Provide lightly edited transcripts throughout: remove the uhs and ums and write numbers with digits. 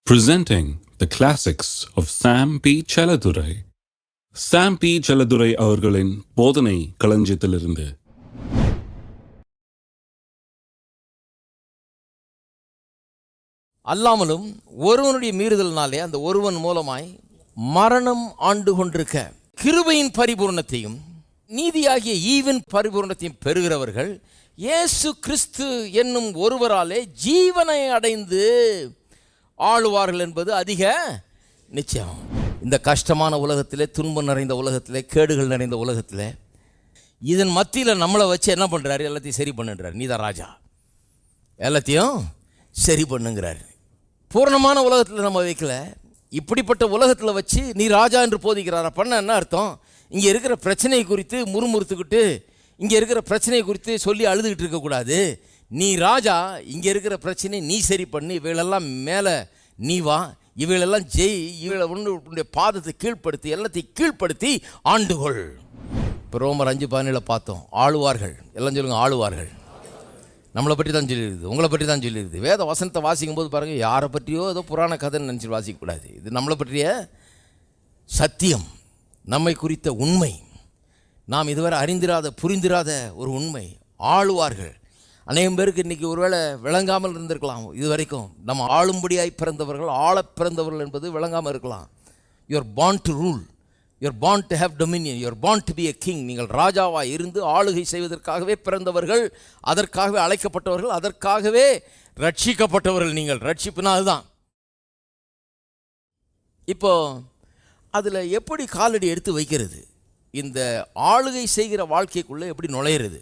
Presenting the classics of Sam P. Chaladurai. Sam P. Chaladurai அவர்களின் போதனை களஞ்சியத்திலிருந்து. அல்லாமலும் ஒருவனுடைய மீறுதலினாலே அந்த ஒருவன் மூலமாய் மரணம் ஆண்டு கொண்டிருக்க கிருபையின் பரிபூர்ணத்தையும் நீதியாகிய ஈவின் பரிபூர்ணத்தையும் பெறுகிறவர்கள் இயேசு கிறிஸ்து என்னும் ஒருவராலே ஜீவனை அடைந்து ஆளுவார்கள் என்பது அதிக நிச்சயம். இந்த கஷ்டமான உலகத்திலே, துன்பம் நிறைந்த உலகத்திலே, கேடுகள் நிறைந்த உலகத்திலே, இதன் மத்தியில் நம்மளை வச்சு என்ன பண்ணுறாரு? எல்லாத்தையும் சரி பண்ணுறாரு. நீதான் ராஜா, எல்லாத்தையும் சரி பண்ணுங்கிறாரு. பூர்ணமான உலகத்தில் நம்ம வைக்கல, இப்படிப்பட்ட உலகத்தில் வச்சு நீ ராஜா என்று போதிக்கிறாரா? பண்ண என்ன அர்த்தம்? இங்கே இருக்கிற பிரச்சனை குறித்து முறுமுறுத்துக்கிட்டு, இங்கே இருக்கிற பிரச்சனை குறித்து சொல்லி அழுதுகிட்டு இருக்கக்கூடாது. நீ ராஜா, இங்கே இருக்கிற பிரச்சனை நீ சரி பண்ணி, இவைகளெல்லாம் மேலே நீ வா, இவைகளெல்லாம் ஜெய், இவளை உன்னுடைய பாதத்தை கீழ்ப்படுத்தி, எல்லாத்தையும் கீழ்ப்படுத்தி ஆண்டுகொள். இப்போ ரோமர் 5:17 பார்த்தோம். ஆளுவார்கள், எல்லாம் சொல்லுங்க ஆளுவார்கள். நம்மளை பற்றி தான் சொல்லிடுது, உங்களை பற்றி தான் சொல்லிடுது. வேத வசனத்தை வாசிக்கும் போது பாருங்கள், யாரை பற்றியோ ஏதோ புராண கதைன்னு நினச்சி வாசிக்கக்கூடாது. இது நம்மளை பற்றிய சத்தியம், நம்மை குறித்த உண்மை, நாம் இதுவரை அறிந்திராத புரிந்திராத ஒரு உண்மை. ஆளுவார்கள். அநேகம் பேருக்கு இன்றைக்கி ஒருவேளை விளங்காமல் இருந்திருக்கலாம். இது வரைக்கும் நம்ம ஆளும்படியாய் பிறந்தவர்கள், ஆள பிறந்தவர்கள் என்பது விளங்காமல் இருக்கலாம். You are born to rule, you are born to have dominion, you are born to be a king. நீங்கள் ராஜாவாக இருந்து ஆளுகை செய்வதற்காகவே பிறந்தவர்கள், அதற்காகவே அழைக்கப்பட்டவர்கள், அதற்காகவே ரட்சிக்கப்பட்டவர்கள். நீங்கள் ரட்சிப்புனா அதுதான். இப்போ அதில் எப்படி காலடி எடுத்து வைக்கிறது? இந்த ஆளுகை செய்கிற வாழ்க்கைக்குள்ளே எப்படி நுழையிறது?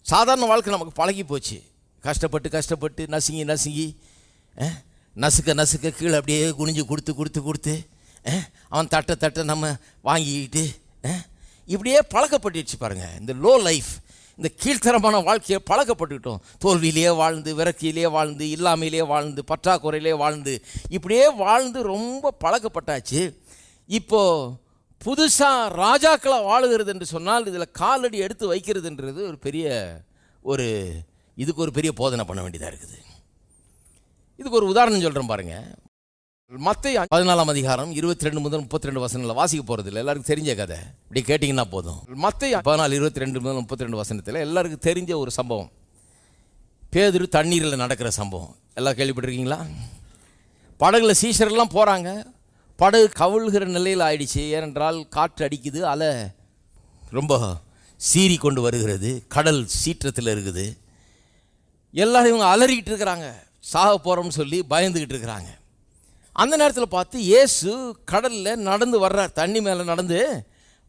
சாதாரண வாழ்க்கை நமக்கு பழகி போச்சு. கஷ்டப்பட்டு நசுங்கி நசுக்க கீழே அப்படியே குனிஞ்சு கொடுத்து அவன் தட்டை நம்ம வாங்கிக்கிட்டு இப்படியே பழக்கப்பட்டுச்சு. பாருங்கள், இந்த லோ லைஃப், இந்த கீழ்த்தரமான வாழ்க்கையை பழக்கப்பட்டுக்கிட்டோம். தோல்வியிலே வாழ்ந்து, விரக்தியிலே வாழ்ந்து, இல்லாமையிலே வாழ்ந்து, பற்றாக்குறையிலே வாழ்ந்து, இப்படியே வாழ்ந்து ரொம்ப பழக்கப்பட்டாச்சு. இப்போது புதுசாக ராஜாக்களை வாழுகிறது என்று சொன்னால் இதில் காலடி எடுத்து வைக்கிறதுன்றது இதுக்கு ஒரு பெரிய போதனை பண்ண வேண்டியதாக இருக்குது. இதுக்கு ஒரு உதாரணம் சொல்கிறேன் பாருங்கள். மத்தேயு 14 அதிகாரம் 22 முதல் 32 வசனங்களில் வாசிக்க போகிறது இல்லை, எல்லாருக்கும் தெரிஞ்ச கதை. இப்படி கேட்டிங்கன்னா போதும். மத்தேயு 14 22 முதல் 32 வசனத்தில் எல்லாருக்கும் தெரிஞ்ச ஒரு சம்பவம். பேதுரு தண்ணீரில் நடக்கிற சம்பவம் எல்லாம் கேள்விப்பட்டிருக்கீங்களா? படகுல சீஷரெல்லாம் போகிறாங்க. படகு கவிழ்கிற நிலையில் ஆயிடுச்சு. ஏனென்றால் காற்று அடிக்குது, அலை ரொம்ப சீறி கொண்டு வருகிறது, கடல் சீற்றத்தில் இருக்குது. எல்லாரும் இவங்க அலறிக்கிட்டு இருக்கிறாங்க, சாக போகிறோம்னு சொல்லி பயந்துக்கிட்டு இருக்கிறாங்க. அந்த நேரத்தில் பார்த்து இயேசு கடலில் நடந்து வர்றார், தண்ணி மேலே நடந்து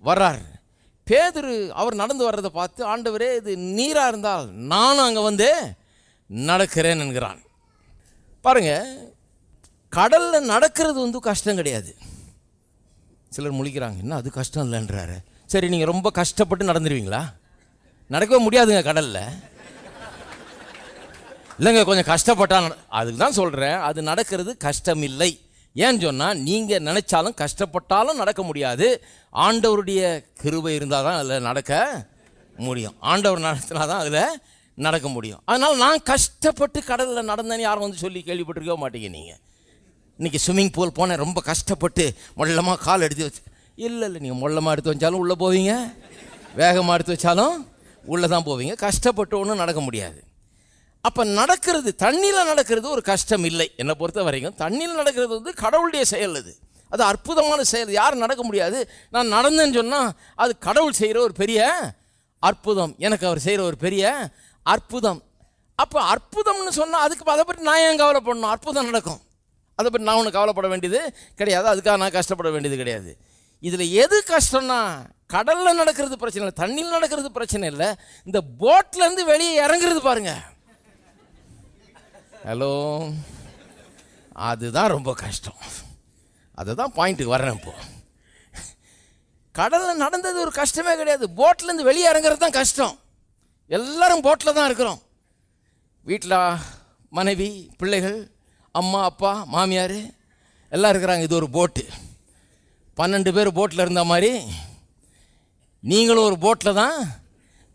வர்றார். பேதுரு அவர் நடந்து வர்றதை பார்த்து, ஆண்டவரே இது நீராக இருந்தால் நானும் அங்கே வந்து நடக்கிறேன் என்கிறான். பாருங்கள், கடலில் நடக்கிறது கஷ்டம் கிடையாது. சிலர் முழிக்கிறாங்க, என்ன அது கஷ்டம் இல்லைன்றாரு. சரி, நீங்கள் ரொம்ப கஷ்டப்பட்டு நடந்துருவீங்களா? நடக்கவே முடியாதுங்க கடலில். இல்லைங்க, கொஞ்சம் கஷ்டப்பட்டா அதுக்கு தான் சொல்கிறேன், அது நடக்கிறது கஷ்டம் இல்லை. ஏன்னு சொன்னால், நீங்கள் நினச்சாலும் கஷ்டப்பட்டாலும் நடக்க முடியாது. ஆண்டவருடைய கிருபை இருந்தால் தான் அதில் நடக்க முடியும். ஆண்டவர் நடத்தினா தான் அதில் நடக்க முடியும். அதனால் நான் கஷ்டப்பட்டு கடலில் நடந்தேன்னு யாரும் வந்து சொல்லி கேள்விப்பட்டிருக்கவே மாட்டீங்க. நீங்கள் இன்றைக்கி ஸ்விம்மிங் பூல் போனேன், ரொம்ப கஷ்டப்பட்டு மொல்லமாக கால் எடுத்து வச்சு, இல்லை நீங்கள் மொல்லமாக எடுத்து வச்சாலும் உள்ளே போவீங்க, வேகமாக எடுத்து வச்சாலும் உள்ளே தான் போவீங்க. கஷ்டப்பட்டு ஒன்றும் நடக்க முடியாது. அப்போ நடக்கிறது, தண்ணியில் நடக்கிறது ஒரு கஷ்டம் இல்லை. என்னை பொறுத்த வரைக்கும் தண்ணியில் நடக்கிறது கடவுளுடைய செயல். அது அற்புதமான செயல். யாரும் நடக்க முடியாது. நான் நடந்தேன்னு சொன்னால் அது கடவுள் செய்கிற ஒரு பெரிய அற்புதம், எனக்கு அவர் செய்கிற ஒரு பெரிய அற்புதம். அப்போ அற்புதம்னு சொன்னால் அதுக்கு அதை பற்றி நான் ஏன் கவலைப்படணும்? அற்புதம் நடக்கும், அதை பற்றி நான் ஒன்று கவலைப்பட வேண்டியது கிடையாது, அதுக்காக நான் கஷ்டப்பட வேண்டியது கிடையாது. இதில் எது கஷ்டம்னா, கடலில் நடக்கிறது பிரச்சனை இல்லை, தண்ணியில் நடக்கிறது பிரச்சனை இல்லை, இந்த போட்லேருந்து வெளியே இறங்குறது பாருங்க, ஹலோ, அதுதான் ரொம்ப கஷ்டம். அதுதான் பாயிண்ட்டுக்கு வரேன். இப்போது கடலில் நடந்தது ஒரு கஷ்டமே கிடையாது, போட்லேருந்து வெளியே இறங்குறது தான் கஷ்டம். எல்லோரும் போட்டில் தான் இருக்கிறோம். வீட்டில் மனைவி, பிள்ளைகள், அம்மா, அப்பா, மாமியார் எல்லாம் இருக்கிறாங்க. இது ஒரு போட்டு. 12 பேர் போட்டில் இருந்த மாதிரி நீங்களும் ஒரு போட்டில் தான்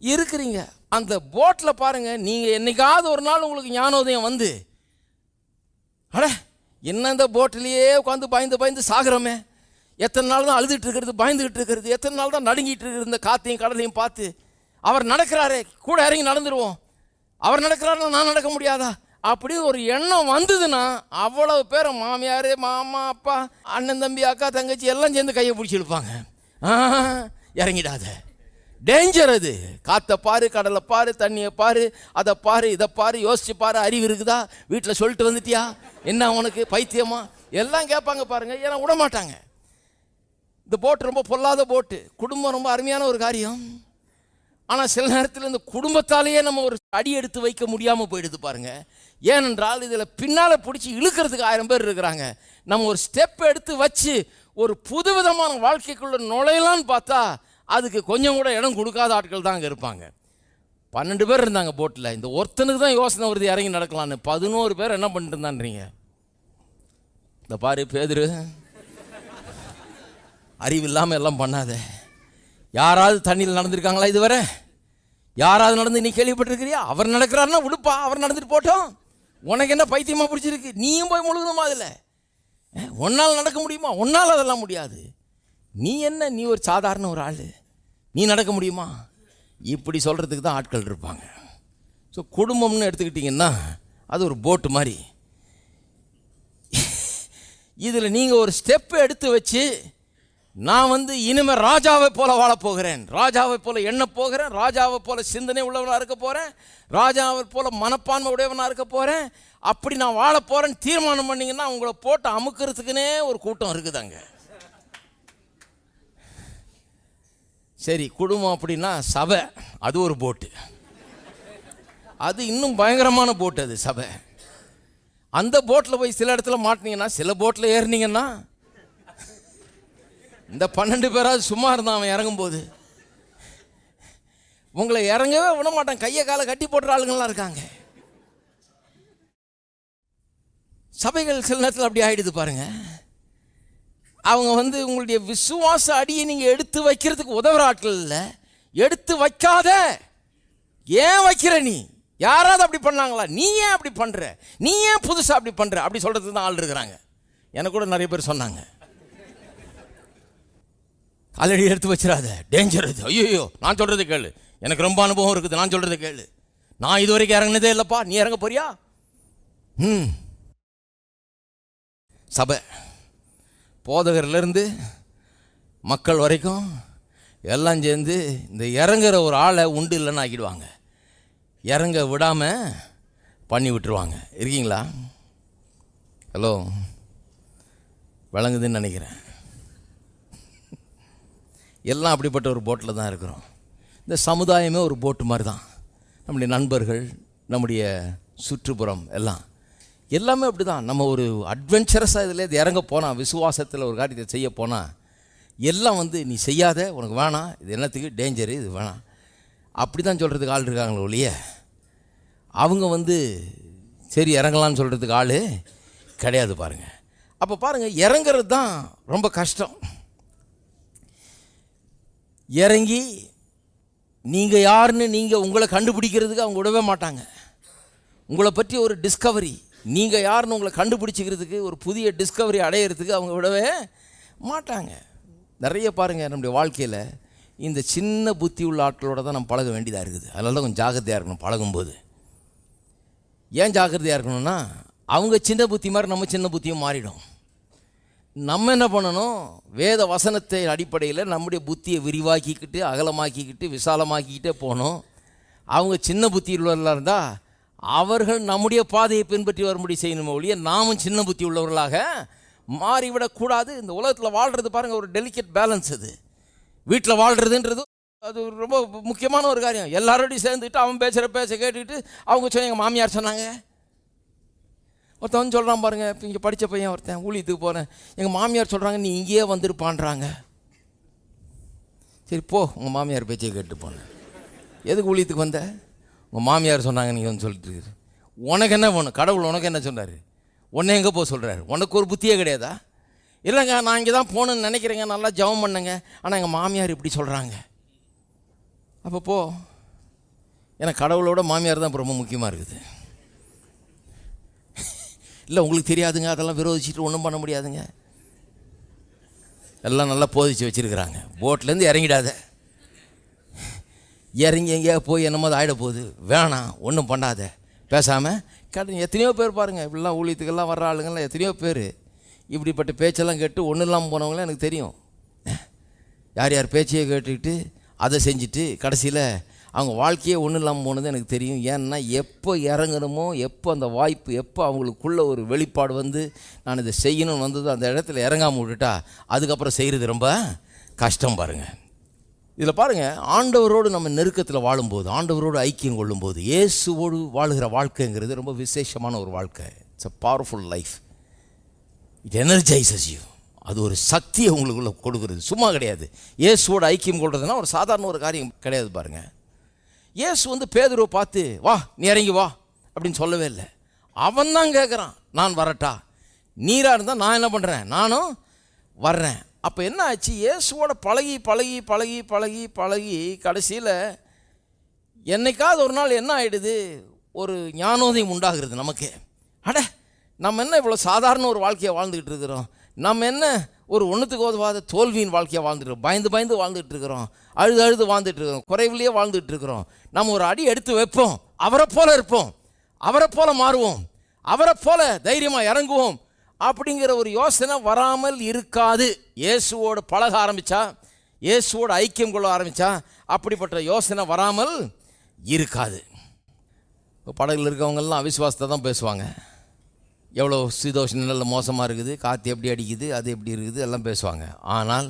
இருக்கிறீங்க. அந்த போட்டில் பாருங்கள், நீங்கள் என்றைக்காவது ஒரு நாள் உங்களுக்கு ஞானோதயம் வந்து, அட என்ன இந்த போட்டிலேயே உட்காந்து பயந்து பயந்து சாகிறோமே, எத்தனை நாள் தான் அழுதுட்டு இருக்கிறது, பயந்துகிட்டு இருக்கிறது, எத்தனை நாள் தான் நடுங்கிட்டு இருக்கிறது இந்த காற்றையும் கடலையும் பார்த்து. அவர் நடக்கிறாரே, கூட இறங்கி நடந்துருவோம். அவர் நடக்கிறாருன்னா நான் நடக்க முடியாதா? அப்படி ஒரு எண்ணம் வந்ததுன்னா அவ்வளவு பேரை மாமியார், மாமா, அப்பா, அண்ணன், தம்பி, அக்கா, தங்கச்சி எல்லாம் சேர்ந்து கையை பிடிச்சி இழுப்பாங்க. இறங்கிடாத, டேஞ்சர் அது. காற்றை பாரு, கடலை பாரு, தண்ணியை பாரு, அதை பாரு, இதை பாரு, யோசிச்சு பாரு, அறிவு இருக்குதா, வீட்டில் சொல்லிட்டு வந்துட்டியா, என்ன உனக்கு பைத்தியமா, எல்லாம் கேட்பாங்க பாருங்க. ஏன்னா விட மாட்டாங்க. இந்த போட்டு ரொம்ப பொல்லாத போட்டு, குடும்பம் ரொம்ப அருமையான ஒரு காரியம். ஆனால் சில நேரத்தில் இந்த குடும்பத்தாலேயே நம்ம ஒரு அடி எடுத்து வைக்க முடியாமல் போயிடுது பாருங்க. ஏனென்றால் இதில் பின்னால் பிடிச்சி இழுக்கிறதுக்கு 1000 பேர் இருக்கிறாங்க. நம்ம ஒரு ஸ்டெப் எடுத்து வச்சு ஒரு புதுவிதமான வாழ்க்கைக்குள்ள நுழையலான்னு பார்த்தா அதுக்கு கொஞ்சம் கூட இடம் கொடுக்காத ஆட்கள் தான் அங்கே இருப்பாங்க. 12 பேர் இருந்தாங்க போட்டில். இந்த ஒருத்தனுக்கு தான் யோசனை வருது இறங்கி நடக்கலான்னு. 11 பேர் என்ன பண்ணிட்டு இருந்தான்றீங்க? இந்த பாரு பேதுரு, அறிவு இல்லாமல் எல்லாம் பண்ணாத. யாராவது தண்ணியில் நடந்திருக்காங்களா இதுவரை? யாராவது நடந்து நீ கேள்விப்பட்டிருக்கிறியா? அவர் நடக்கிறாருன்னா விடுப்பா, அவர் நடந்துட்டு போட்டோம். உனக்கு என்ன பைத்தியமாக பிடிச்சிருக்கு? நீயும் போய் முழுகணுமா அதில்? ஒன்னால் நடக்க முடியுமா? ஒன்னால் அதெல்லாம் முடியாது. நீ என்ன, நீ ஒரு சாதாரண ஒரு ஆள், நீ நடக்க முடியுமா? இப்படி சொல்கிறதுக்கு தான் ஆட்கள் இருப்பாங்க. ஸோ குடும்பம்னு எடுத்துக்கிட்டிங்கன்னா அது ஒரு போட்டு மாதிரி. இதில் நீங்கள் ஒரு ஸ்டெப்பு எடுத்து வச்சு, நான் இனிமேல் ராஜாவை போல வாழப்போகிறேன், ராஜாவை போல எண்ண போகிறேன், ராஜாவை போல சிந்தனை உள்ளவனாக இருக்க போகிறேன், ராஜாவை போல மனப்பான்மை உடையவனாக இருக்க போகிறேன், அப்படி நான் வாழ போகிறேன்னு தீர்மானம் பண்ணிங்கன்னா உங்களை போட்டு அமுக்கிறதுக்குன்னே ஒரு கூட்டம் இருக்குதாங்க. சரி, குடும்பம் அப்படின்னா சபை, அது ஒரு போட்டு. அது இன்னும் பயங்கரமான போட்டு. அது சபை. அந்த போட்டில் போய் சில இடத்துல மாட்டினீங்கன்னா, சில போட்டில் ஏறினீங்கன்னா, இந்த 12 பேராவது சும்மா இருந்தான் அவன் இறங்கும்போது. உங்களை இறங்கவே விட மாட்டான், கையை காலை கட்டி போடுற ஆளுங்கள்லாம் இருக்காங்க. சபைகள் சில நேரத்தில் அப்படி ஆகிடுது பாருங்க. அவங்க உங்களுடைய விசுவாச அடியை நீங்கள் எடுத்து வைக்கிறதுக்கு உதவுற ஆட்கள் இல்லை. எடுத்து வைக்காத, ஏன் வைக்கிற நீ? யாராவது அப்படி பண்ணாங்களா? நீ ஏன் அப்படி பண்ணுற? நீ ஏன் புதுசாக அப்படி பண்ணுற? அப்படி சொல்கிறதுக்கு தான் ஆள் இருக்கிறாங்க. எனக்கு கூட நிறைய பேர் சொன்னாங்க, ஆல்ரெடி எடுத்து வச்சிடாத, டேஞ்சர் அது. ஐயோ, நான் சொல்கிறது கேளு, எனக்கு ரொம்ப அனுபவம் இருக்குது, நான் சொல்கிறது கேளு, நான் இது வரைக்கும் இறங்கினதே இல்லைப்பா, நீ இறங்க போறியா? சபை, போதகர்லேருந்து மக்கள் வரைக்கும் எல்லாம் சேர்ந்து இந்த இறங்குற ஒரு ஆளை உண்டு இல்லைன்னு ஆக்கிடுவாங்க. இறங்க விடாமல் பண்ணி விட்டுருவாங்க. இருக்கீங்களா? ஹலோ, விளங்குதுன்னு நினைக்கிறேன். எல்லாம் அப்படிப்பட்ட ஒரு போட்டில் தான் இருக்கிறோம். இந்த சமுதாயமே ஒரு போட்டு மாதிரி தான். நம்முடைய நண்பர்கள், நம்முடைய சுற்றுப்புறம் எல்லாமே அப்படி தான். நம்ம ஒரு அட்வென்ச்சரஸாக இதில் இது இறங்க போனால், விசுவாசத்தில் ஒரு காரியத்தை செய்ய போனால், எல்லாம் நீ செய்யாத, உனக்கு வேணாம், இது என்னத்துக்கு டேஞ்சரு, இது வேணாம், அப்படி தான் சொல்கிறதுக்கு ஆள் இருக்காங்களோ இல்லையே. அவங்க சரி இறங்கலான்னு சொல்கிறதுக்கு ஆள் கிடையாது பாருங்கள். அப்போ பாருங்கள், இறங்கிறது தான் ரொம்ப கஷ்டம். இறங்கி நீங்கள் யாருன்னு நீங்கள் உங்களை கண்டுபிடிக்கிறதுக்கு அவங்க விடவே மாட்டாங்க. உங்களை பற்றி ஒரு டிஸ்கவரி, நீங்கள் யாருன்னு உங்களை கண்டுபிடிச்சிக்கிறதுக்கு, ஒரு புதிய டிஸ்கவரி அடையிறதுக்கு அவங்க விடவே மாட்டாங்க. நிறைய பாருங்கள், நம்முடைய வாழ்க்கையில் இந்த சின்ன புத்தி உள்ள ஆட்களோட தான் நம்ம பழக வேண்டியதாக இருக்குது. அதனால தான் கொஞ்சம் ஜாக்கிரதையாக இருக்கணும் பழகும்போது. ஏன் ஜாக்கிரதையாக இருக்கணும்னா, அவங்க சின்ன புத்தி மாதிரி நம்ம சின்ன புத்தியும் மாறிடும். நம்ம என்ன பண்ணணும், வேத வசனத்தை அடிப்படையில் நம்முடைய புத்தியை விரிவாக்கிக்கிட்டு, அகலமாக்கிக்கிட்டு, விசாலமாக்கிக்கிட்டே போகணும். அவங்க சின்ன புத்தி உள்ளவர்களாக இருந்தால் அவர்கள் நம்முடைய பாதையை பின்பற்றி வரும்படி செய்யணுமே ஒழிய நாமும் சின்ன புத்தி உள்ளவர்களாக மாறிவிடக்கூடாது. இந்த உலகத்தில் வாழ்கிறது பாருங்கள், ஒரு டெலிகேட் பேலன்ஸ். அது வீட்டில் வாழ்கிறதுன்றது அது ரொம்ப முக்கியமான ஒரு காரியம். எல்லாரோடையும் சேர்ந்துக்கிட்டு அவன் பேசுகிற பேச கேட்டுக்கிட்டு அவங்க எங்கள் மாமியார் சொன்னாங்க, ஒருத்தவன் சொல்கிறான் பாருங்கள், இப்போ இங்கே படித்த பையன் ஒருத்தன் ஊழியத்துக்கு போகிறேன், எங்கள் மாமியார் சொல்கிறாங்க நீ இங்கேயே வந்துருப்பான்றாங்க. சரி போ, உங்கள் மாமியார் பேச்சை கேட்டு போனேன். எதுக்கு ஊழியத்துக்கு வந்த? உங்கள் மாமியார் சொன்னாங்க நீங்கள் சொல்லிட்டு இருக்கு. உனக்கு என்ன வேணும்? கடவுள் உனக்கு என்ன சொன்னார்? உன்னை எங்கே போக சொல்கிறாரு? உனக்கு ஒரு புத்தியே கிடையாதா? இல்லைங்க, நான் இங்கே தான் போகணுன்னு நினைக்கிறேங்க, நல்லா ஜெபம் பண்ணுங்க, ஆனால் எங்கள் மாமியார் இப்படி சொல்கிறாங்க. அப்போ போ. ஏன்னா கடவுளோட மாமியார் தான் இப்போ ரொம்ப முக்கியமாக இருக்குது. இல்லை உங்களுக்கு தெரியாதுங்க, அதெல்லாம் விரோதிச்சுட்டு ஒன்றும் பண்ண முடியாதுங்க. எல்லாம் நல்லா போதிச்சு வச்சுருக்கிறாங்க. போட்லேருந்து இறங்கிடாத, இறங்கி எங்கேயா போய் என்னமோ ஆகிட போகுது, வேணாம் ஒன்றும் பண்ணாத, பேசாமல் எத்தனையோ பேர் பாருங்கள், இப்படிலாம் ஊழியத்துக்கெல்லாம் வர்ற ஆளுங்கள்லாம் எத்தனையோ பேர் இப்படிப்பட்ட பேச்செல்லாம் கேட்டு ஒன்றும் இல்லாமல் போனவங்களாம் எனக்கு தெரியும். யார் யார் பேச்சையை கேட்டுக்கிட்டு அதை செஞ்சுட்டு கடைசியில் அவங்க வாழ்க்கையே ஒன்றும் இல்லாமல் போனது எனக்கு தெரியும். ஏன்னா எப்போ இறங்கணுமோ, எப்போ அந்த வாய்ப்பு, எப்போ அவங்களுக்குள்ள ஒரு வெளிப்பாடு வந்து நான் இதை செய்யணும்னு வந்தது, அந்த இடத்துல இறங்காமல் விட்டுட்டா அதுக்கப்புறம் செய்கிறது ரொம்ப கஷ்டம். பாருங்கள், இதில் பாருங்கள், ஆண்டவரோடு நம்ம நெருக்கத்தில் வாழும்போது, ஆண்டவரோடு ஐக்கியம் கொள்ளும்போது, இயேசுவோடு வாழுகிற வாழ்க்கைங்கிறது ரொம்ப விசேஷமான ஒரு வாழ்க்கை. It's a powerful life. It energises you. அது ஒரு சக்தியை உங்களுக்குள்ள கொடுக்குறது, சும்மா கிடையாது. இயேசுவோட ஐக்கியம் கொள்றதுன்னா ஒரு சாதாரண ஒரு காரியம் கிடையாது. பாருங்கள், இயேசு வந்து பேதுருவை பார்த்து வா நீ இறங்கி வா அப்படின்னு சொல்லவே இல்லை. அவன் தான் கேட்குறான், நான் வரட்டா, நீராக இருந்தால் நான் என்ன பண்ணுறேன், நானும் வர்றேன். அப்போ என்ன ஆச்சு, இயேசுவோட பழகி பழகி பழகி பழகி பழகி கடைசியில் என்னைக்காவது ஒரு நாள் என்ன ஆகிடுது, ஒரு ஞானோதயம் உண்டாகிறது நமக்கு. அட நம்ம என்ன இவ்வளோ சாதாரண ஒரு வாழ்க்கையை வாழ்ந்துக்கிட்டு இருக்கிறோம், நம்ம என்ன ஒரு ஒன்றுத்துக்கு உதவாத தோல்வியின் வாழ்க்கையை வாழ்ந்துட்டுருக்கோம், பயந்து பயந்து வாழ்ந்துட்டு இருக்கிறோம், அழுது அழுது வாழ்ந்துட்டு இருக்கிறோம், குறைவிலேயே வாழ்ந்துட்டு இருக்கிறோம். நம்ம ஒரு அடி எடுத்து வைப்போம், அவரை போல இருப்போம், அவரை போல மாறுவோம், அவரை போல தைரியமாக இறங்குவோம் அப்படிங்கிற ஒரு யோசனை வராமல் இருக்காது. இயேசுவோடு பழக ஆரம்பித்தா, இயேசுவோடு ஐக்கியம் கொள்ள ஆரம்பித்தா அப்படிப்பட்ட யோசனை வராமல் இருக்காது. இப்போ படகுல இருக்கவங்கெல்லாம் அவிசுவாசத்தை தான் பேசுவாங்க. எவ்வளோ சீதோஷ நிலையில் மோசமாக இருக்குது, காற்று எப்படி அடிக்குது, அது எப்படி இருக்குது எல்லாம் பேசுவாங்க. ஆனால்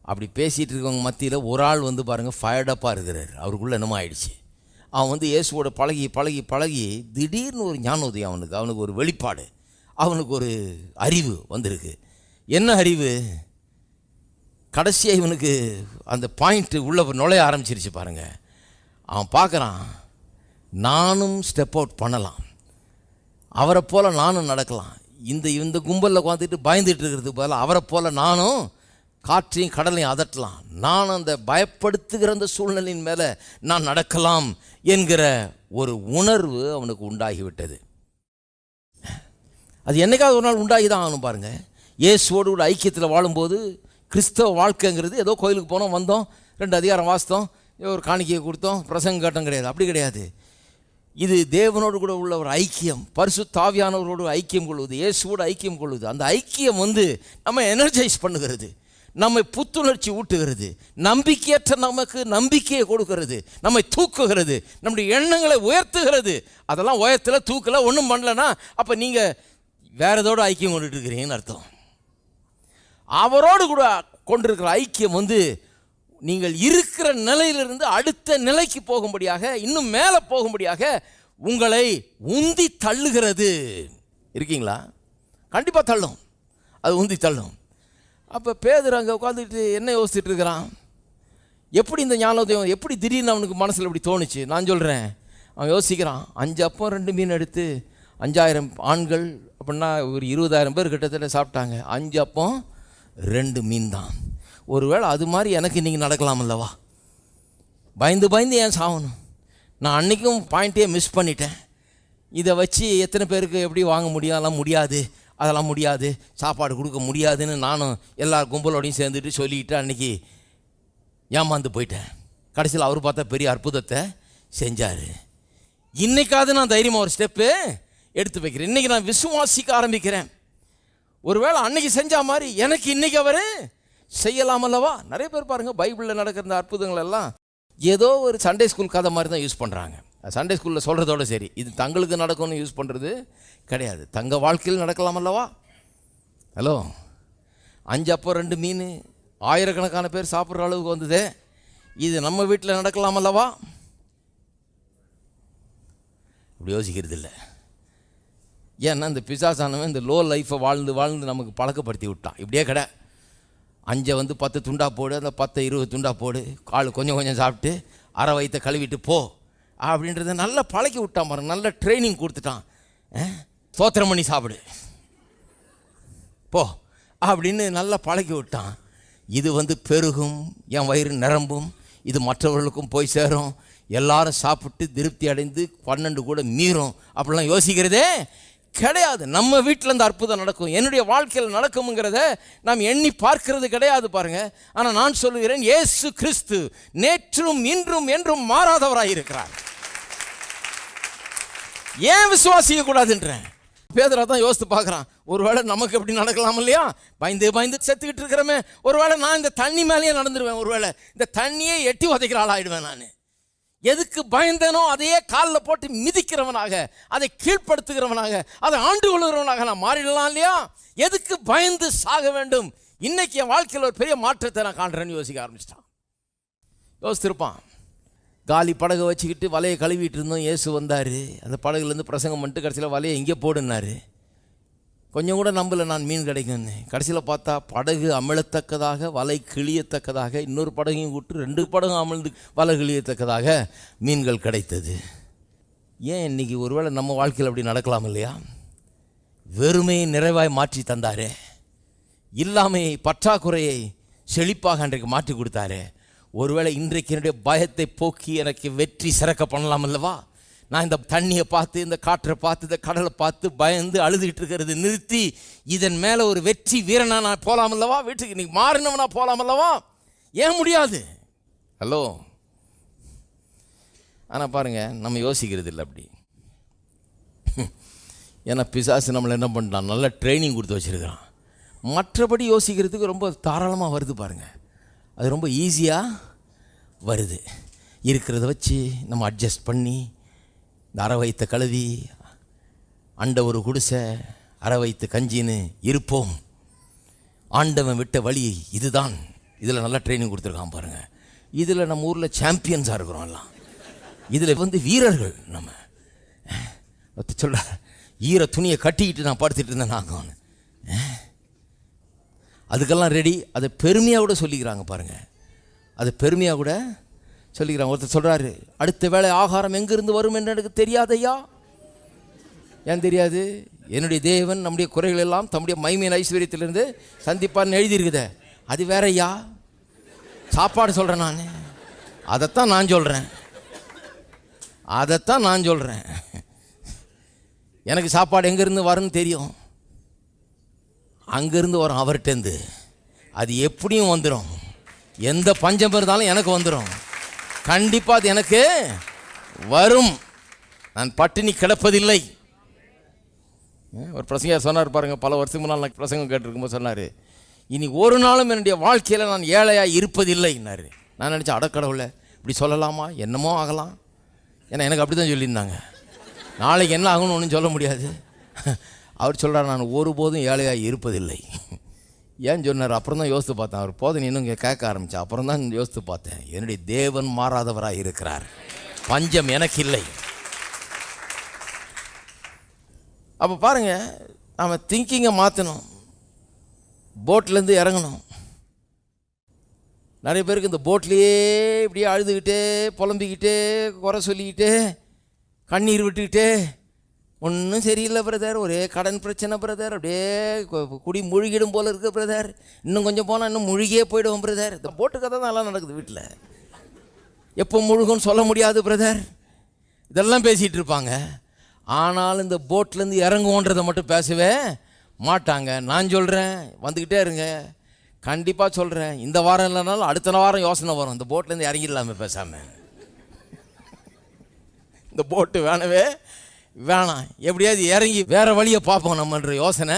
அப்படி பேசிகிட்டு இருக்கவங்க மத்தியில் ஒரு ஆள் வந்து பாருங்கள் ஃபயர்டப்பாக இருக்கிறார். அவருக்குள்ளே என்னமோ ஆயிடுச்சு. அவன் வந்து இயேசுவோட பழகி பழகி பழகி திடீர்னு ஒரு ஞானோதயம் அவனுக்கு ஒரு வெளிப்பாடு, அவனுக்கு ஒரு அறிவு வந்திருக்கு. என்ன அறிவு? கடைசியாக இவனுக்கு அந்த பாயிண்ட்டு உள்ளே நுழைய ஆரம்பிச்சிருச்சு பாருங்கள். அவன் பார்க்குறான், நானும் ஸ்டெப் அவுட் பண்ணலாம், அவரை போல் நானும் நடக்கலாம். இந்த கும்பலில் உட்காந்துட்டு பயந்துட்டு இருக்கிறதுக்கு பதிலாக அவரை போல் நானும் காற்றையும் கடலையும் அதட்டலாம், நான் அந்த பயப்படுத்துகிற அந்த சூழ்நிலையின் மேலே நான் நடக்கலாம் என்கிற ஒரு உணர்வு அவனுக்கு உண்டாகிவிட்டது. அது என்னைக்காவது ஒரு நாள் உண்டாகி தான் ஆகணும். பாருங்கள், இயேசுவோடு கூட ஐக்கியத்தில் வாழும்போது கிறிஸ்தவ வாழ்க்கைங்கிறது ஏதோ கோயிலுக்கு போனோம், வந்தோம், 2 அதிகாரம் வாசித்தோம், ஒரு காணிக்கையை கொடுத்தோம், பிரசங்கம் கேட்டோம் கிடையாது. அப்படி கிடையாது. இது தேவனோடு கூட உள்ள ஒரு ஐக்கியம், பரிசுத்த ஆவியானவரோடு ஐக்கியம் கொள்வது, இயேசுவோடு ஐக்கியம் கொள்வது. அந்த ஐக்கியம் வந்து நம்ம எனர்ஜைஸ் பண்ணுகிறது, நம்மை புத்துணர்ச்சி ஊட்டுகிறது, நம்பிக்கையற்ற நமக்கு நம்பிக்கையை கொடுக்கிறது, நம்மை தூக்குகிறது, நம்முடைய எண்ணங்களை உயர்த்துகிறது. அதெல்லாம் உயர்த்தல தூக்கல ஒன்றும் பண்ணலன்னா அப்போ நீங்கள் வேற ஏதோடு ஐக்கியம் கொண்டுட்டு இருக்கிறீங்கன்னு அர்த்தம். அவரோடு கூட கொண்டிருக்கிற ஐக்கியம் வந்து நீங்கள் இருக்கிற நிலையிலிருந்து அடுத்த நிலைக்கு போகும்படியாக, இன்னும் மேலே போகும்படியாக உங்களை உந்தி தள்ளுகிறது. இருக்கீங்களா? கண்டிப்பாக தள்ளும், அது உந்தி தள்ளும். அப்போ பேதுரு அங்கே உட்காந்துட்டு என்ன யோசிச்சுட்டு இருக்கிறான், எப்படி இந்த ஞானோதயம், எப்படி திடீர்னு அவனுக்கு மனசில் இப்படி தோணுச்சு? நான் சொல்கிறேன், அவன் யோசிக்கிறான். 5 அப்பம் 2 மீன் எடுத்து 5000 ஆண்கள் அப்படின்னா ஒரு 20,000 பேர் கிட்டத்தட்ட சாப்பிட்டாங்க. 5 அப்பம் 2 மீன் தான். ஒருவேளை அது மாதிரி எனக்கு இன்றைக்கி நடக்கலாம் அல்லவா? பயந்து பயந்து ஏன் சாகணும்? நான் அன்றைக்கும் பாயிண்ட்டே மிஸ் பண்ணிட்டேன். இதை வச்சு எத்தனை பேருக்கு எப்படி வாங்க முடியும்? அதெல்லாம் முடியாது, சாப்பாடு கொடுக்க முடியாதுன்னு நானும் எல்லா கும்பலோடையும் சேர்ந்துட்டு சொல்லிக்கிட்டு அன்றைக்கி ஏமாந்து போயிட்டேன். கடைசியில் அவர் பார்த்தா பெரிய அற்புதத்தை செஞ்சார். இன்றைக்காவது நான் தைரியமாக ஒரு ஸ்டெப்பு எடுத்து வைக்கிறேன். இன்றைக்கி நான் விசுவாசிக்க ஆரம்பிக்கிறேன். ஒருவேளை அன்றைக்கி செஞ்ச மாதிரி எனக்கு இன்றைக்கி அவர் செய்யலாம் அல்லவா? நிறைய பேர் பாருங்கள், பைபிளில் நடக்கிற இந்த அற்புதங்கள் எல்லாம் ஏதோ ஒரு சண்டே ஸ்கூல் கதை மாதிரி தான் யூஸ் பண்ணுறாங்க. சண்டே ஸ்கூலில் சொல்கிறதோட சரி, இது தங்களுக்கு நடக்கும்னு யூஸ் பண்ணுறது கிடையாது. தங்க வாழ்க்கையில் நடக்கலாம் அல்லவா? ஹலோ, 5 அப்பம் 2 மீன் ஆயிரக்கணக்கான பேர் சாப்பிட்ற அளவுக்கு வந்தது. இது நம்ம வீட்டில் நடக்கலாம் அல்லவா? அப்படி யோசிக்கிறது இல்லை. ஏன்னா இந்த பிசாசானவன் இந்த லோ லைஃப்பை வாழ்ந்து வாழ்ந்து நமக்கு பழக்கப்படுத்தி விட்டான். இப்படியே கடை 5 வந்து 10 துண்டா போடு, அந்த 10 20 துண்டா போடு, கால் கொஞ்சம் கொஞ்சம் சாப்பிட்டு அரை வயிற்ற கழுவிட்டு போ அப்படின்றத நல்லா பழக்கி விட்டான் பாருங்க. நல்ல ட்ரைனிங் கொடுத்துட்டான். ஸ்தோத்திரம் பண்ணி சாப்பிடு போ அப்படின்னு நல்லா பழக்கி விட்டான். இது வந்து பெருகும், என் வயிறு நிரம்பும், இது மற்றவர்களுக்கும் போய் சேரும், எல்லாரும் சாப்பிட்டு திருப்தி அடைந்து 12 கூட மீறும் அப்படிலாம் யோசிக்கிறதே கிடையாது. நம்ம வீட்டில் இந்த அற்புதம் நடக்கும், என்னுடைய வாழ்க்கையில் நடக்கும்ங்கிறத நாம் எண்ணி பார்க்கிறது கிடையாது பாருங்க. ஆனால் நான் சொல்லுகிறேன், இயேசு கிறிஸ்து நேற்றும் இன்றும் என்றும் மாறாதவராக இருக்கிறார். ஏன் விசுவாசிக்க கூடாதுன்றேன்? பேதுரு தான் யோசித்து பார்க்குறான், ஒருவேளை நமக்கு எப்படி நடக்கலாம் இல்லையா? பயந்து செத்துக்கிட்டு இருக்கிறமே, ஒருவேளை நான் இந்த தண்ணி மேலேயே நடந்துருவேன், ஒருவேளை இந்த தண்ணியே எட்டி உதைக்கிற ஆளாயிடுவேன். நான் எதுக்கு பயந்தனோ அதையே காலில் போட்டு மிதிக்கிறவனாக, அதை கீழ்ப்படுத்துகிறவனாக, அதை ஆண்டு கொள்கிறவனாக நான் மாறிடலாம் இல்லையா? எதுக்கு பயந்து சாக வேண்டும்? இன்னைக்கு என் வாழ்க்கையில் ஒரு பெரிய மாற்றத்தை நான் காண்றேன்னு யோசிக்க ஆரம்பிச்சிட்டான். யோசித்திருப்பான், காலி படகை வச்சுக்கிட்டு வலையை கழுவிட்டு இருந்தோம், இயேசு வந்தார், அந்த படகுலேருந்து பிரசங்கம் பண்ணிட்டு கடைசியில் வலையை எங்கே போடுனாரு. கொஞ்சம் கூட நம்பலை நான் மீன் கிடைக்கும்னு. கடைசியில் பார்த்தா படகு அமிழத்தக்கதாக, வலை கிழியத்தக்கதாக, இன்னொரு படகையும் கூட்டு 2 படகும் அமிழ்ந்து வலை கிழியத்தக்கதாக மீன்கள் கிடைத்தது. ஏன் இன்னைக்கு ஒருவேளை நம்ம வாழ்க்கையில் அப்படி நடக்கலாம் இல்லையா? வெறுமையை நிறைவாய் மாற்றி தந்தாரே, இல்லாமையை பற்றாக்குறையை செழிப்பாக அன்றைக்கு மாற்றி கொடுத்தாரே, ஒருவேளை இன்றைக்கு என்னுடைய பயத்தை போக்கி எனக்கு வெற்றி சிறக்க பண்ணலாம் அல்லவா? நான் இந்த தண்ணியை பார்த்து, இந்த காற்றை பார்த்து, இந்த கடலை பார்த்து பயந்து அழுதுகிட்டு இருக்கிறது நிறுத்தி இதன் மேலே ஒரு வெற்றி வீரனா நான் போகலாம் அல்லவா? வீட்டுக்கு இன்னைக்கு மாறினவனா போகலாம் அல்லவா? ஏன் முடியாது? ஹலோ. ஆனால் பாருங்கள், நம்ம யோசிக்கிறது இல்லை அப்படி. ஏன்னா பிசாசு நம்மளை என்ன பண்ணிட்டான், நல்ல ட்ரைனிங் கொடுத்து வச்சுருக்கிறான். மற்றபடி யோசிக்கிறதுக்கு ரொம்ப தாராளமாக வருது பாருங்கள். அது ரொம்ப ஈஸியாக வருது. இருக்கிறத வச்சு நம்ம அட்ஜஸ்ட் பண்ணி, இந்த அரை வைத்த கழுவி அண்ட ஒரு குடிசை அரை வைத்த கஞ்சின்னு இருப்போம். ஆண்டவன் விட்ட வழி இதுதான். இதில் நல்லா ட்ரைனிங் கொடுத்துருக்கான் பாருங்கள். இதில் நம்ம ஊரில் சாம்பியன்ஸாக இருக்கிறோம் எல்லாம். இதில் வீரர்கள். நம்ம சொல்ல ஈர துணியை கட்டிக்கிட்டு நான் படுத்துட்டு இருந்தேன் நாங்கள். அதுக்கெல்லாம் ரெடி. அதை பெருமையாக கூட சொல்லிக்கிறாங்க பாருங்கள். அது பெருமையாக கூட சொல்லிக்கிறாங்க. ஒருத்தர் சொல்கிறாரு, அடுத்த வேளை ஆகாரம் எங்கிருந்து வரும் என்று எனக்கு தெரியாதையா. ஏன் தெரியாது? என்னுடைய தேவன் நம்முடைய குறைகள் எல்லாம் தம்முடைய மகிமையின் ஐஸ்வர்யத்திலிருந்து சந்திப்பார்னு எழுதியிருக்குதே, அது வேறையா? சாப்பாடு சொல்கிறேன் நான், அதைத்தான் நான் சொல்கிறேன். எனக்கு சாப்பாடு எங்கேருந்து வரும்னு தெரியும். அங்கேருந்து வரும் அவர்கிட்டேருந்து. அது எப்படியும் வந்துடும். எந்த பஞ்சம் இருந்தாலும் எனக்கு வந்துடும். கண்டிப்பாக அது எனக்கு வரும். நான் பட்டினி கிடப்பதில்லை. ஒரு பிரசங்கர் சொன்னார் பாருங்க, பல வருஷத்துக்கு முன்னால் நான் பிரசங்கம் கேட்டிருக்கும்போது சொன்னார், இனி ஒரு நாளும் என்னுடைய வாழ்க்கையில் நான் ஏழையாக இருப்பதில்லைன்னாரு. நான் நினச்சேன், அடக்கடவுளை இப்படி சொல்லலாமா? என்னமோ ஆகலாம். ஏன்னா எனக்கு அப்படி தான் சொல்லியிருந்தாங்க. நாளைக்கு என்ன ஆகும்னு ஒன்றும் சொல்ல முடியாது. அவர் சொல்கிறார், நான் ஒருபோதும் ஏழையாக இருப்பதில்லை. ஏன்னு சொன்னார். அப்புறம் தான் யோசித்து பார்த்தேன். அவர் போதும் இன்னும் இங்கே கேட்க ஆரம்பித்தேன். அப்புறம் தான் யோசித்து பார்த்தேன், என்னுடைய தேவன் மாறாதவராக இருக்கிறார், பஞ்சம் எனக்கு இல்லை. அப்போ பாருங்கள், நம்ம திங்கிங்கை மாற்றணும். போட்லேருந்து இறங்கணும். நிறைய பேருக்கு இந்த போட்லேயே இப்படியே அழுதுகிட்டே, புலம்பிக்கிட்டே, குறை சொல்லிக்கிட்டே, கண்ணீர் விட்டுக்கிட்டே, ஒன்றும் சரியில்லை பிரதர், ஒரே கடன் பிரச்சனை பிரதர், அப்படியே குடி முழுகிடும் போல் இருக்குது பிரதர், இன்னும் கொஞ்சம் போனால் இன்னும் முழுகியே போயிடுவோம் பிரதர். இந்த போட்டு கதை தான் எல்லாம் நடக்குது வீட்டில். எப்போ முழுகும்னு சொல்ல முடியாது பிரதர், இதெல்லாம் பேசிகிட்டு இருப்பாங்க. ஆனால் இந்த போட்லேருந்து இறங்குவோன்றதை மட்டும் பேசவே மாட்டாங்க. நான் சொல்கிறேன், வந்துக்கிட்டே இருங்க, கண்டிப்பாக சொல்கிறேன். இந்த வாரம் இல்லைனாலும் அடுத்த வாரம் யோசனை வரும், இந்த போட்லேருந்து இறங்கிடலாமே பேசாமல். இந்த போட்டு வேணவே வேணாம், எப்படியாவது இறங்கி வேறு வழியை பார்ப்போம் நம்மன்ற யோசனை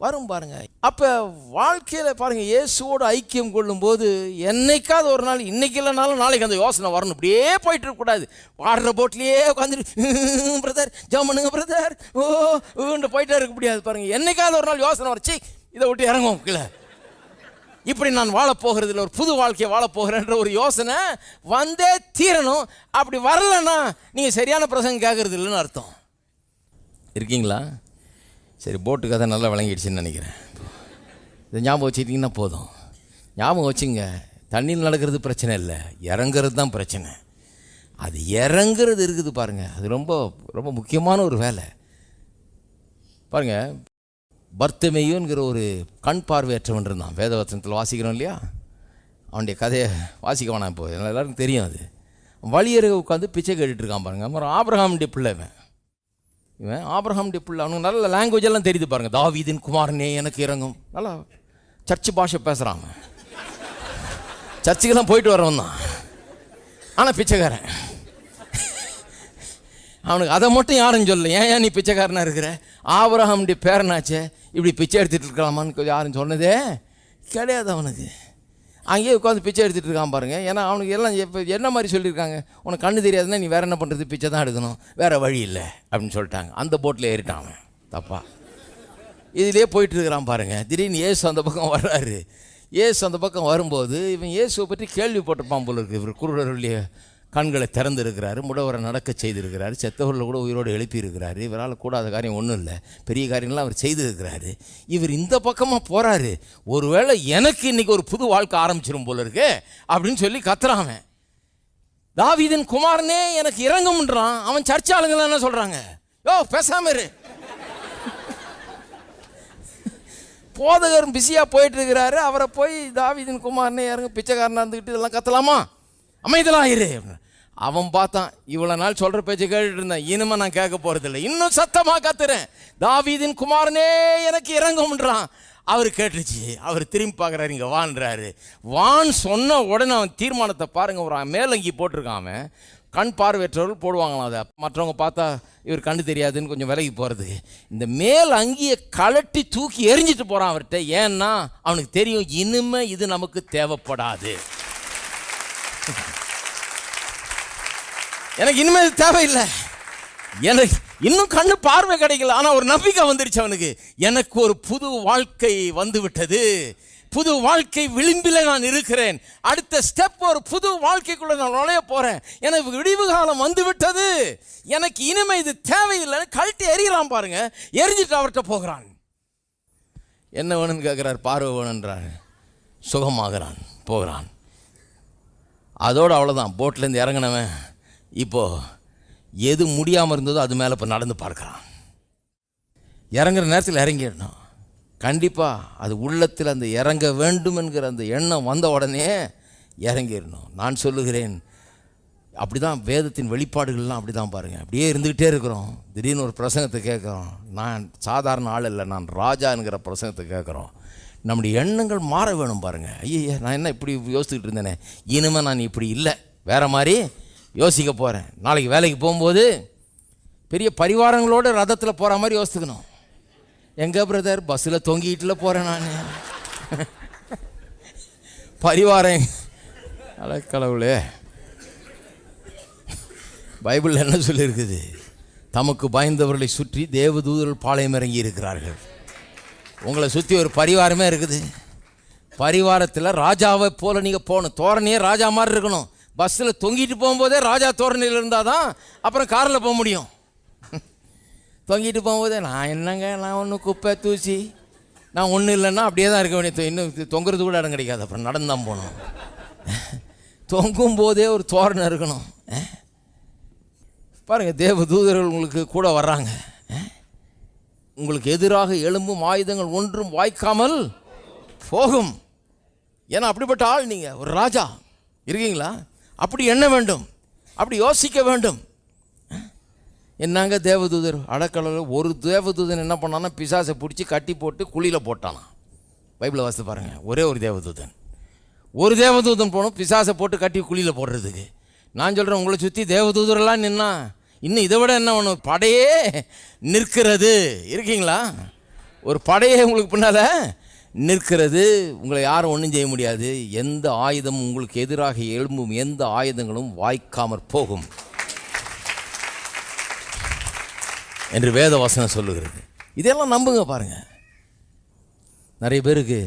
வரும் பாருங்க. அப்போ வாழ்க்கையில் பாருங்கள், இயேசுவோடு ஐக்கியம் கொள்ளும்போது என்னைக்காவது ஒரு நாள், இன்னைக்கு இல்லைனாலும் நாளைக்கு அந்த யோசனை வரணும். இப்படியே போயிட்டு இருக்கக்கூடாது. பாடுற போட்லேயே உட்காந்துட்டு பிரதர் ஜாமனுங்க பிரதர் ஓண்டு போயிட்டே இருக்க முடியாது பாருங்கள். என்னைக்காவது ஒரு நாள் யோசனை வச்சு இதை விட்டு இறங்குவோம் கீழே. இப்படி நான் வாழப்போகிறது இல்லை, ஒரு புது வாழ்க்கையை வாழப்போகிறேன்ற ஒரு யோசனை வந்தே தீரணும். அப்படி வரலன்னா நீங்கள் சரியான பிரசங்கம் கேட்கறது இல்லைன்னு அர்த்தம். இருக்கீங்களா? சரி, போட்டு கதை நல்லா விளங்கிடுச்சுன்னு நினைக்கிறேன். இதை ஞாபகம் வச்சுக்கிட்டிங்கன்னா போதும். ஞாபகம் வச்சுங்க, தண்ணியில் நடக்கிறது பிரச்சனை இல்லை, இறங்குறது தான் பிரச்சனை. அது இறங்குறது இருக்குது பாருங்கள், அது ரொம்ப ரொம்ப முக்கியமான ஒரு வேலை பாருங்கள். பர்த்தமேயுங்கிற ஒரு கண் பார்வையற்றவன் இருந்தான். வேதவசனத்தில் வாசிக்கிறோம் இல்லையா? அவனுடைய கதையை வாசிக்க வேணாம், இப்போ எல்லாருக்கும் தெரியும். அது வழியருக உட்காந்து பிச்சை கேட்டுட்டு இருக்கான் பாருங்க. அப்புறம் ஆபிரகாமுடைய பிள்ளைவன் இவன் ஆபிரகாமுடைய பிள்ளை, அவனுக்கு நல்ல லாங்குவேஜ் எல்லாம் தெரியுது பாருங்க. தாவீதின் குமாரனே எனக்கு இறங்கும், நல்லா சர்ச்சு பாஷை பேசுகிறாங்க. சர்ச்சுக்கெல்லாம் போயிட்டு வரவன் தான், ஆனால் பிச்சைக்காரன். அவனுக்கு அதை மட்டும் யாரும் சொல்லல. ஏன் நீ பிச்சைக்காரனாக இருக்கிற, ஆபிரகாமுடைய பேரனாச்சே, இப்படி பிச்சை எடுத்துகிட்டு இருக்கலாமான்னு கொஞ்சம் யாரும் சொன்னதே கிடையாது. அவனுக்கு அங்கேயே உட்காந்து பிச்சை எடுத்துகிட்டு இருக்கான் பாருங்க. ஏன்னா அவனுக்கு எல்லாம் இப்போ என்ன மாதிரி சொல்லியிருக்காங்க, உனக்கு கண்ணு தெரியாதுன்னா நீ வேறு என்ன பண்ணுறது, பிச்சை தான் எடுக்கணும், வேறு வழி இல்லை அப்படின்னு சொல்லிட்டாங்க. அந்த போட்டில் ஏறிட்டான் அவன் தப்பா. இதிலே போயிட்டுருக்கிறான் பாருங்கள். திடீர்னு ஏசு அந்த பக்கம் வர்றாரு. ஏசு அந்த பக்கம் வரும்போது இவன் இயேசுவை பற்றி கேள்விப்பட்டிருப்பான் போல இருக்குது. இவர் குருடருடைய கண்களை திறந்துருக்கிறாரு, முடவரை நடக்க செய்திருக்கிறாரு, செத்தவர்களை கூட உயிரோடு எழுப்பியிருக்கிறாரு. இவரால் கூடாத காரியம் ஒன்றும் இல்லை, பெரிய காரியங்கள்லாம் அவர் செய்திருக்கிறாரு. இவர் இந்த பக்கமாக போகிறாரு. ஒருவேளை எனக்கு இன்றைக்கி ஒரு புது வாழ்க்கை ஆரம்பிச்சிடும் போல இருக்கு அப்படின்னு சொல்லி கத்துறான். தாவீதின் குமாரனே எனக்கு இறங்கும்ன்றான். அவன் சர்ச்சை ஆளுங்களாம் என்ன சொல்கிறாங்க, யோ பேசாம இரு. போதகர் பிஸியாக போயிட்டு இருக்கிறாரு, அவரை போய் தாவீதின் குமாரனே இறங்கு, பிச்சைக்காரனாக இருந்துக்கிட்டு இதெல்லாம் கத்தலாமா, அமைதலாம் இரு. அவன் பார்த்தான், இவ்வளோ நாள் சொல்கிற பேச்சை கேட்டுட்டு இருந்தேன், இனிமே நான் கேட்க போகிறதில்லை, இன்னும் சத்தமாக கத்துறேன், தாவீதின் குமாரனே எனக்கு இறங்கும்ன்றான். அவர் கேட்டுச்சு. அவர் திரும்பி பார்க்குறாரு, இங்கே வான்றாரு. வான் சொன்ன உடனே அவன் தீர்மானத்தை பாருங்கள். ஒரு மேலங்கி போட்டிருக்கான் அவன். கண் பார்வையற்றவர்கள் போடுவாங்களாம் அதை, மற்றவங்க பார்த்தா இவர் கண்ணு தெரியாதுன்னு கொஞ்சம் விலகி போகிறதுக்கு. இந்த மேல் அங்கியை கலட்டி தூக்கி எரிஞ்சிட்டு போகிறான் அவர்கிட்ட. ஏன்னா அவனுக்கு தெரியும், இனிமே இது நமக்கு தேவைப்படாது, எனக்கு இனிமேல் இது தேவையில்லை, எனக்கு இன்னும் கண்ணு பார்வை கிடைக்கல, ஆனால் ஒரு நம்பிக்கை வந்துருச்சு அவனுக்கு. எனக்கு ஒரு புது வாழ்க்கை வந்து விட்டது, புது வாழ்க்கை விளிம்பில் நான் இருக்கிறேன், அடுத்த ஸ்டெப் ஒரு புது வாழ்க்கைக்குள்ள நான் நுழைய போறேன், எனக்கு விடிவு காலம் வந்து விட்டது, எனக்கு இனிமே இது தேவையில்லைன்னு கழட்டி எறியலாம் பாருங்க. எரிஞ்சிட்டு அவர்கிட்ட போகிறான். என்ன வேணும்னு கேட்குறாரு, பார்வை வேணுன்றார், சுகமாகறான், போகிறான். அதோடு அவ்வளோதான். போட்லேருந்து இறங்கினவன் இப்போது எது முடியாமல் இருந்ததோ அது மேலே இப்போ நடந்து பார்க்குறான். இறங்குற நேரத்தில் இறங்கிடணும். கண்டிப்பாக அது உள்ளத்தில் அந்த இறங்க வேண்டும் என்கிற அந்த எண்ணம் வந்த உடனே இறங்கிடணும். நான் சொல்லுகிறேன், அப்படி தான் வேதத்தின் வெளிப்பாடுகள்லாம் அப்படி தான் பாருங்கள். அப்படியே இருந்துக்கிட்டே இருக்கிறோம். திடீர்னு ஒரு பிரசங்கத்தை கேட்குறோம். நான் சாதாரண ஆள் இல்லை, நான் ராஜா என்கிற பிரசங்கத்தை கேட்குறோம். நம்முடைய எண்ணங்கள் மாற வேணும் பாருங்கள். ஐயா, நான் என்ன இப்படி யோசிச்சுக்கிட்டு இருந்தேனே, இனிமேல் நான் இப்படி இல்லை, வேறு மாதிரி யோசிக்க போகிறேன். நாளைக்கு வேலைக்கு போகும்போது பெரிய பரிவாரங்களோடு ரதத்தில் போகிற மாதிரி யோசித்துக்கணும். எங்கே பிரதர், பஸ்ஸில் தொங்கிட்டுல போகிறேன் நான், பரிவாரம் கடவுளே. பைபிளில் என்ன சொல்லியிருக்குது, தமக்கு பயந்தவர்களை சுற்றி தேவதூதர்கள் பாளையம் இறங்கி இருக்கிறார்கள். உங்களை சுற்றி ஒரு பரிவாரமே இருக்குது. பரிவாரத்தில் ராஜாவை போல் நீங்கள் போகணும், தோரணையே ராஜா மாதிரி இருக்கணும். பஸ்ஸில் தொங்கிட்டு போகும்போதே ராஜா தோரணையில் இருந்தால் தான் அப்புறம் காரில் போக முடியும். தொங்கிட்டு போகும்போதே நான் என்னங்க, நான் ஒன்றும் குப்பை தூசி, நான் ஒன்றும் இல்லைன்னா அப்படியே தான் இருக்க வேண்டிய, இன்னும் தொங்குறது கூட இடம் கிடைக்காது, அப்புறம் நடந்து தான் போகணும். தொங்கும் போதே ஒரு தோரணை இருக்கணும். பாருங்கள், தேவ தூதர்கள் உங்களுக்கு கூட வர்றாங்க. உங்களுக்கு எதிராக எழும்பும் ஆயுதங்கள் ஒன்றும் வாய்க்காமல் போகும். ஏன்னா அப்படிப்பட்ட ஆள் நீங்கள், ஒரு ராஜா இருக்கீங்களா? அப்படி எண்ண வேண்டும், அப்படி யோசிக்க வேண்டும். என்னங்க தேவதூதர் அடக்கடவுள், ஒரு தேவதூதன் என்ன பண்ணான்னா பிசாசை பிடிச்சி கட்டி போட்டு குழியில் போட்டானா. பைபிளை வாசித்து பாருங்கள். ஒரே ஒரு தேவதூதன் போகணும் பிசாசை போட்டு கட்டி குழியில் போடுறதுக்கு. நான் சொல்கிறேன், உங்களை சுற்றி தேவதூதரெல்லாம் நின்னா இன்னும் இதை விட என்ன ஒன்று, படையே நிற்கிறது. இருக்கீங்களா? ஒரு படையே உங்களுக்கு பின்னால் நிற்கிறது. உங்களை யாரும் ஒன்றும் செய்ய முடியாது. எந்த ஆயுதமும் உங்களுக்கு எதிராக எழும்பும் எந்த ஆயுதங்களும் வாய்க்காமற் போகும் என்று வேத வசனம் சொல்லுகிறது. இதெல்லாம் நம்புங்க பாருங்கள். நிறைய பேருக்கு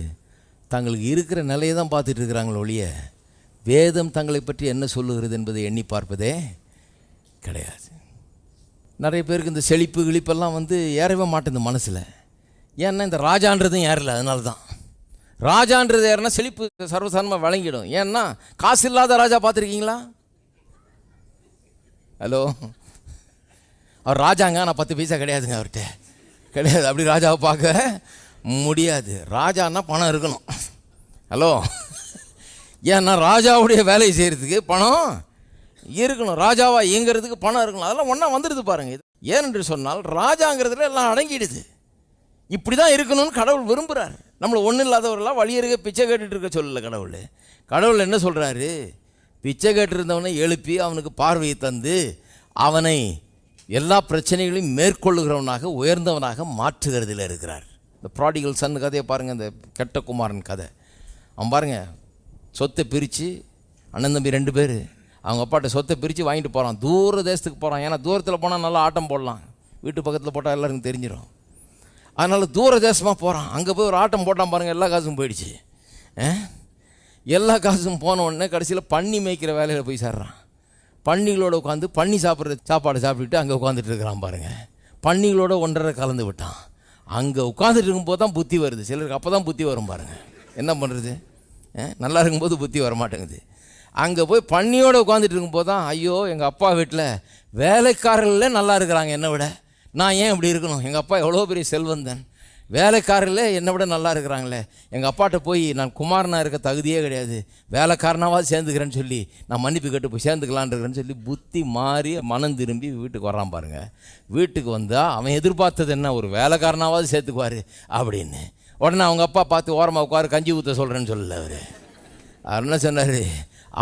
தங்களுக்கு இருக்கிற நிலையை தான் பார்த்துட்டு இருக்கிறாங்களோ ஒழிய வேதம் தங்களை பற்றி என்ன சொல்லுகிறது என்பதை எண்ணி பார்ப்பதே கிடையாது. நிறைய பேருக்கு இந்த செழிப்பு கிழிப்பெல்லாம் ஏறவே மாட்டேங்குது மனசில். ஏன்னா இந்த ராஜான்றதும் ஏறல. அதனால தான் ராஜான்றது ஏறினா செழிப்பு சர்வசாதாரணமாக வழங்கிடும். ஏன்னா காசு இல்லாத ராஜா பார்த்துருக்கீங்களா? ஹலோ, அவர் ராஜாங்க, ஆனால் 10 பைசா கிடையாதுங்க அவர்கிட்ட, கிடையாது. அப்படி ராஜாவை பார்க்க முடியாது. ராஜான்னா பணம் இருக்கணும். ஹலோ, ஏன்னா ராஜாவுடைய வேலையை செய்கிறதுக்கு பணம் இருக்கணும், ராஜாவாக இயங்கிறதுக்கு பணம் இருக்கணும். அதெல்லாம் ஒன்றா வந்துடுது பாருங்கள். ஏனென்று சொன்னால் ராஜாங்கிறதுல எல்லாம் அடங்கிடுது. இப்படி தான் இருக்கணும்னு கடவுள் விரும்புகிறார். நம்மளை ஒன்றும் இல்லாதவரெல்லாம் வழியருக பிச்சை கேட்டுட்டு இருக்க சொல்லலை கடவுள். கடவுள் என்ன சொல்கிறாரு? பிச்சை கேட்டிருந்தவனை எழுப்பி அவனுக்கு பார்வையை தந்து அவனை எல்லா பிரச்சனைகளையும் மேற்கொள்ளுகிறவனாக உயர்ந்தவனாக மாற்றுகிறதில் இருக்கிறார். இந்த ப்ராடிகல் சன் கதையை பாருங்கள், இந்த கெட்ட குமாரன் கதை. அவன் பாருங்கள், சொத்தை பிரித்து அண்ணன் தம்பி 2 பேர் அவங்க அப்பாட்ட சொத்தை பிரித்து வாங்கிட்டு போகிறான். தூர தேசத்துக்கு போகிறான். ஏன்னா தூரத்தில் போனால் நல்லா ஆட்டம் போடலாம், வீட்டு பக்கத்தில் போட்டால் எல்லாருக்கும் தெரிஞ்சிடும். அதனால் தூர தேசமாக போகிறான். அங்கே போய் ஒரு ஆட்டம் போட்டான் பாருங்கள், எல்லா காசும் போயிடுச்சு. எல்லா காசும் போன உடனே கடைசியில் பன்னி மேய்க்கிற வேலையில் போய் சேர்றான். பன்னிகளோடு உட்காந்து பன்னி சாப்பிட்ற சாப்பாடு சாப்பிட்டுட்டு அங்கே உட்காந்துட்டு இருக்கிறான் பாருங்கள். பன்னிகளோட 1.5 கலந்து விட்டான். அங்கே உட்காந்துட்டு இருக்கும்போது தான் புத்தி வருது. சிலருக்கு அப்போ தான் புத்தி வரும் பாருங்கள். என்ன பண்ணுறது? நல்லா இருக்கும்போது புத்தி வர மாட்டேங்குது. அங்கே போய் பன்னியோடு உட்காந்துட்டு இருக்கும்போது தான், ஐயோ எங்கள் அப்பா வீட்டில் வேலைக்காரர்களே நல்லா இருக்கிறாங்க என்னை விட, நான் ஏன் இப்படி இருக்கணும்? எங்கள் அப்பா எவ்வளோ பெரிய செல்வந்தன், வேலைக்காரர்களே என்னை விட நல்லா இருக்கிறாங்களே, எங்கள் அப்பாட்ட போய் நான் குமாரனாக இருக்க தகுதியே கிடையாது, வேலைக்காரனாவது சேர்ந்துக்கிறேன்னு சொல்லி நான் மன்னிப்பு கேட்டு போய் சேர்ந்துக்கலான் இருக்கிறேன்னு சொல்லி புத்தி மாறி மனம் திரும்பி வீட்டுக்கு வரான் பாருங்கள். வீட்டுக்கு வந்தால் அவன் எதிர்பார்த்தது என்ன? ஒரு வேலைக்காரனாவது சேர்த்துக்குவார் அப்படின்னு. உடனே அவங்க அப்பா பார்த்து ஓரமாக உட்காரு, கஞ்சி ஊற்ற சொல்கிறேன்னு சொல்லலை. அவர் என்ன சொன்னார்?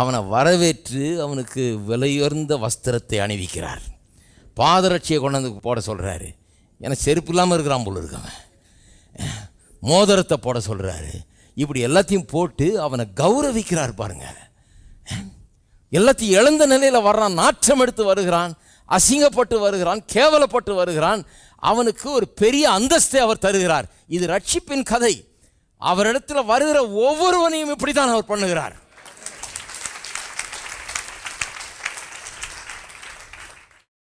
அவனை வரவேற்று அவனுக்கு விலையுயர்ந்த வஸ்திரத்தை அணிவிக்கிறார். பாதரட்சியை கொண்டு வந்து போட சொல்கிறாரு. ஏன்னா செருப்பு இல்லாமல் இருக்கிறான் போல இருக்கவன். மோதிரத்தை போட சொல்கிறாரு. இப்படி எல்லாத்தையும் போட்டு அவனை கௌரவிக்கிறார் பாருங்க. எல்லாத்தையும் இழந்த நிலையில் வர்றான், நாற்றம் எடுத்து வருகிறான், அசிங்கப்பட்டு வருகிறான், கேவலப்பட்டு வருகிறான். அவனுக்கு ஒரு பெரிய அந்தஸ்தை அவர் தருகிறார். இது ரட்சிப்பின் கதை. அவரிடத்தில் வருகிற ஒவ்வொருவனையும் இப்படி தான் அவர் பண்ணுகிறார்.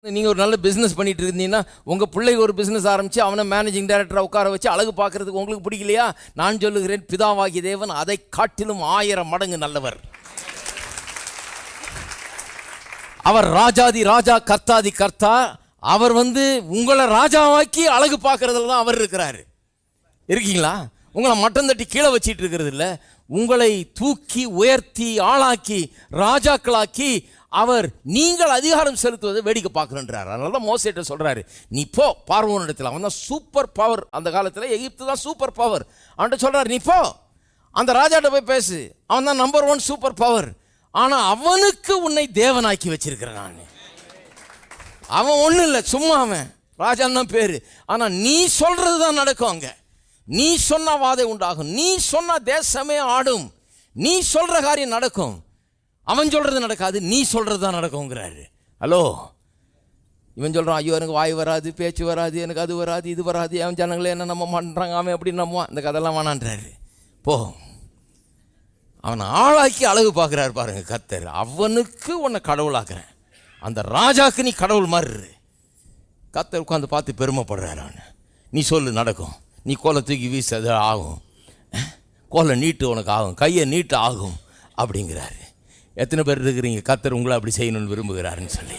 நீங்கள் ஒரு நல்ல பிஸ்னஸ் பண்ணிட்டு இருந்தீங்கன்னா உங்கள் பிள்ளைக்கு ஒரு பிஸ்னஸ் ஆரம்பித்து அவனை மேனேஜிங் டைரக்டரை உட்கார வச்சு அழகு பார்க்குறதுக்கு உங்களுக்கு பிடிக்கலையா? நான் சொல்லுகிறேன், பிதாவாகிய தேவன் அதை காட்டிலும் 1000 மடங்கு நல்லவர். அவர் ராஜாதி ராஜா, கர்த்தாதி கர்த்தா. அவர் உங்களை ராஜாவாக்கி அழகு பார்க்கறதுல தான் அவர் இருக்கிறாரு. இருக்கீங்களா? உங்களை மட்டம் தட்டி கீழே வச்சிட்டு இருக்கிறது இல்லை, உங்களை தூக்கி உயர்த்தி ஆளாக்கி ராஜாக்களாக்கி அவர் நீங்கள் அதிகாரம் செலுத்துவதை வேடிக்கை பார்க்கணுன்றார். அதனால தான் மோசேட்ட சொல்கிறாரு, நீ போ பார்வோன் இடத்துல. அவன் தான் சூப்பர் பவர். அந்த காலத்தில் எகிப்து தான் சூப்பர் பவர். அவன்கிட்ட சொல்கிறார், நீ போ அந்த ராஜாட்ட போய் பேசு, அவன் தான் நம்பர் 1 சூப்பர் பவர். ஆனால் அவனுக்கு உன்னை தேவனாக்கி வச்சிருக்கிறேன் நான். அவன் ஒன்றும் இல்லை, சும்மா அவன் ராஜான் தான் பேர். ஆனால் நீ சொல்கிறது தான் நடக்கும். அங்கே நீ சொன்ன வாதை உண்டாகும், நீ சொன்ன தேசமே ஆடும், நீ சொல்கிற காரியம் நடக்கும். அவன் சொல்கிறது நடக்காது, நீ சொல்கிறது தான் நடக்குங்கிறாரு. ஹலோ, இவன் சொல்கிறான், ஐயோ எனக்கு வாய் வராது, பேச்சு வராது, எனக்கு அது வராது, இது வராது, அவன் ஜனங்களே என்ன நம்ம பண்ணுறாங்க, அவன் எப்படி நம்புவான், இந்த கதெல்லாம் வேணான்றாரு. போ, அவனை ஆளாக்கி அழகு பார்க்குறாரு பாருங்க கர்த்தர். அவனுக்கு உன்னை கடவுளாக்குறேன், அந்த ராஜாக்கு நீ கடவுள் மாதிரி. கர்த்தர் உட்காந்து பார்த்து பெருமைப்படுறாரு. அவன் நீ சொல்லு நடக்கும், நீ கோலை தூக்கி வீசு அது ஆகும், கோலை நீட்டு உனக்கு ஆகும், கையை நீட்டு ஆகும் அப்படிங்கிறாரு. எத்தனை பேர் இருக்கிறீங்க கர்த்தர் உங்களை அப்படி செய்யணும்னு விரும்புகிறாருன்னு சொல்லி?